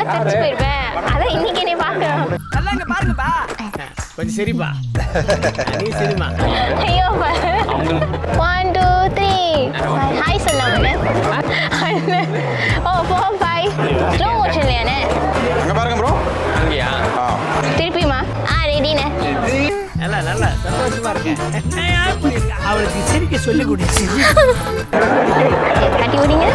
இல்லைன்னா தெரிச்சு போயிருப்பேன். அதான் இன்னைக்கு என்னை பார்க்கணும். நல்லா இங்க பாருங்கப்பா. கொஞ்சம் சரிப்பா. நீ சரிமா. ஐயோ 1 2 3 ஹாய் சொல்லாமண்ணே. ஓ 4 5 ஸ்லோ மோஷன்லையாண்ணே? அங்க பாருங்க ப்ரோ. அங்கயா? திருப்பியுமா? ரெடிண்ணே. நல்லா சந்தோஷமா இருக்கேன். அவளுக்கு சிரிக்க சொல்லி கொடுத்து கட்டி விடுங்க.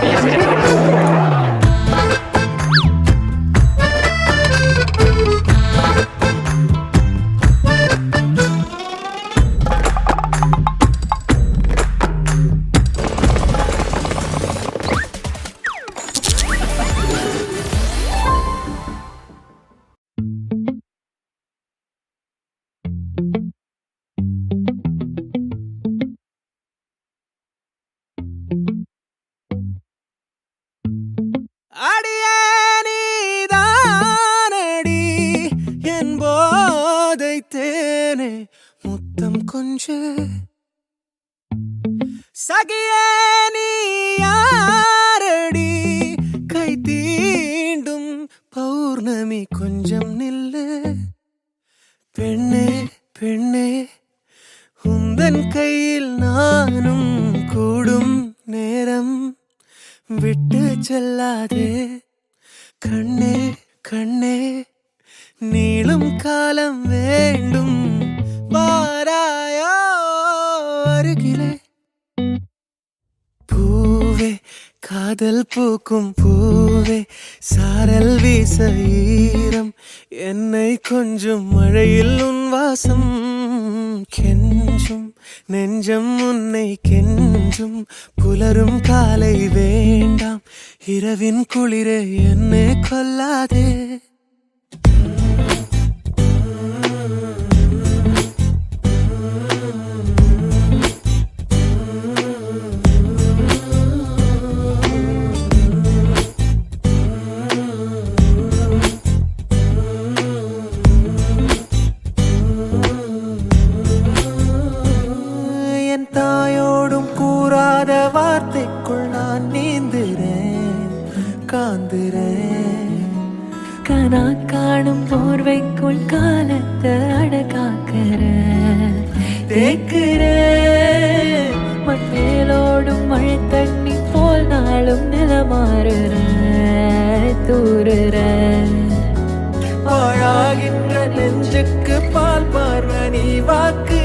அடியே நீதானடி என் போதை தேனே முத்தம் கொஞ்சு சகியே நீ யாரடி கை தீண்டும் பௌர்ணமி கொஞ்சம் நில்லு பெண்ணே பெண்ணே உந்தன் கையில் நானும் கூடும் நேரம் விட்டு செல்லாதே கண்ணே கண்ணே நீளும் காலம் வேண்டும் வாராயோ அருகிலே பூவே காதல் பூக்கும் பூவே சாரல் வீச ஈரம் என்னை கொஞ்சம் மழையில் உன் வாசம் கெஞ்சும் நெஞ்சம் உன்னை கெஞ்சும் புலரும் காலை வேண்டாம் இரவின் குளிரே என்னை கொல்லாதே தாயோடும் கூறாத வார்த்தைக்குள் நான் நீந்துறேன் காந்துறேன் கனா காணும் போர்வைக்குள் காலத்தை அடக்காக்கிற தேக்குறேன் மண்ணேலோடும் மழை தண்ணி போல் நாளும் நிலமாறுற தூறுற பாழாகின்ற நெஞ்சுக்கு பால் பார்வ நீ வாக்கு